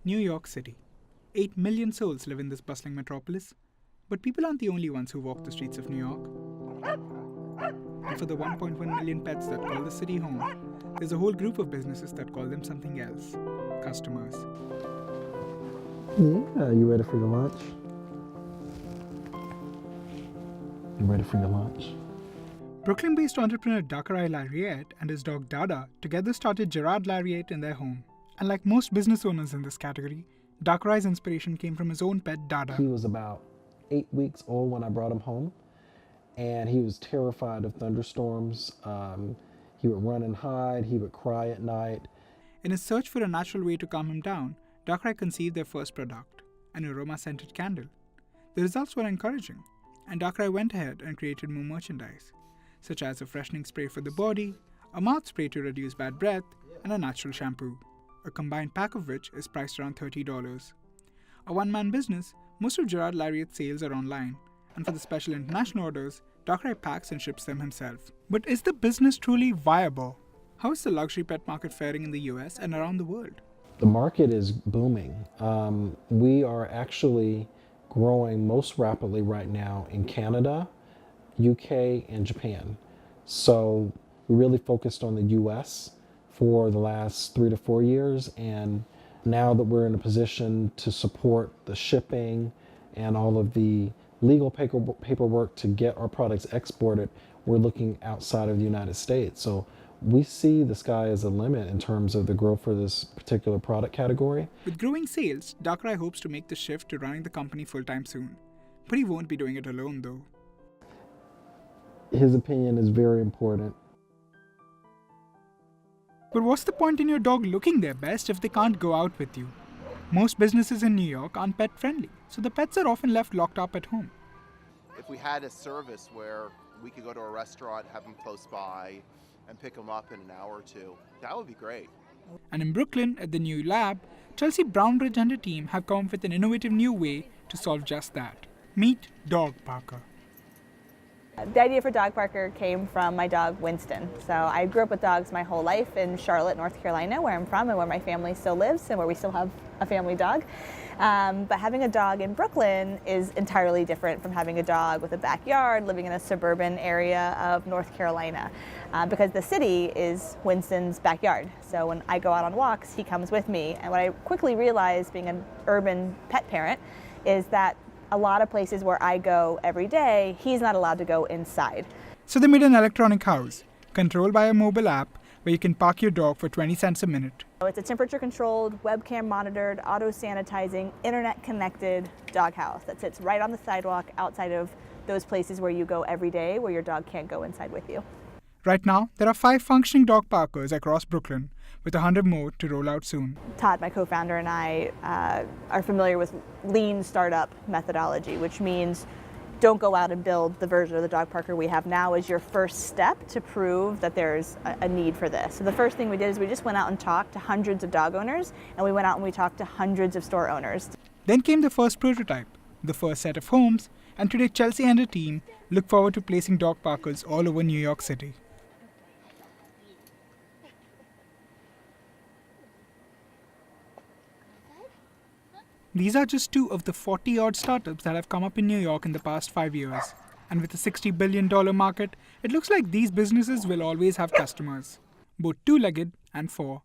New York City. 8 million souls live in this bustling metropolis, but people aren't the only ones who walk the streets of New York. And for the 1.1 million pets that call the city home, there's a whole group of businesses that call them something else: customers. Yeah, you ready for your lunch? You ready for your lunch? Brooklyn-based entrepreneur Dakarai Lariat and his dog Dada together started Gerard Lariat in their home. And like most business owners in this category, Dakarai's inspiration came from his own pet Dada. He was about 8 weeks old when I brought him home, and he was terrified of thunderstorms. He would run and hide, he would cry at night. In his search for a natural way to calm him down, Dakarai conceived their first product, an aroma-scented candle. The results were encouraging, and Dakarai went ahead and created more merchandise, such as a freshening spray for the body, a mouth spray to reduce bad breath, and a natural shampoo, a combined pack of which is priced around $30. A one-man business, most of Gerard Lariat's sales are online, and for the special international orders, Dakarai packs and ships them himself. But is the business truly viable? How is the luxury pet market faring in the US and around the world? The market is booming. We are actually growing most rapidly right now in Canada, UK, and Japan. So we really focused on the US for the last 3 to 4 years, and now that we're in a position to support the shipping and all of the legal paperwork to get our products exported, we're looking outside of the United States. So we see the sky as a limit in terms of the growth for this particular product category. With growing sales, Dakarai hopes to make the shift to running the company full-time soon. But he won't be doing it alone though. His opinion is very important. But what's the point in your dog looking their best if they can't go out with you? Most businesses in New York aren't pet-friendly, so the pets are often left locked up at home. If we had a service where we could go to a restaurant, have them close by, and pick them up in an hour or two, that would be great. And in Brooklyn, at the new lab, Chelsea Brownridge and her team have come up with an innovative new way to solve just that. Meet Dog Parker. The idea for Dog Parker came from my dog Winston. So I grew up with dogs my whole life in Charlotte, North Carolina, where I'm from and where my family still lives and where we still have a family dog. But having a dog in Brooklyn is entirely different from having a dog with a backyard living in a suburban area of North Carolina, because the city is Winston's backyard. So when I go out on walks, he comes with me. And what I quickly realized, being an urban pet parent, is that a lot of places where I go every day, he's not allowed to go inside. So they made an electronic house, controlled by a mobile app, where you can park your dog for 20 cents a minute. So it's a temperature-controlled, webcam-monitored, auto-sanitizing, internet-connected dog house that sits right on the sidewalk outside of those places where you go every day, where your dog can't go inside with you. Right now, there are 5 functioning dog parkers across Brooklyn, with 100 more to roll out soon. Todd, my co-founder, and I are familiar with lean startup methodology, which means don't go out and build the version of the dog parker we have now as your first step to prove that there's a need for this. So the first thing we did is we just went out and talked to hundreds of dog owners, and we went out and we talked to hundreds of store owners. Then came the first prototype, the first set of homes, and today Chelsea and her team look forward to placing dog parkers all over New York City. These are just 2 of the 40-odd startups that have come up in New York in the past 5 years. And with a $60 billion market, it looks like these businesses will always have customers, both 2-legged and 4.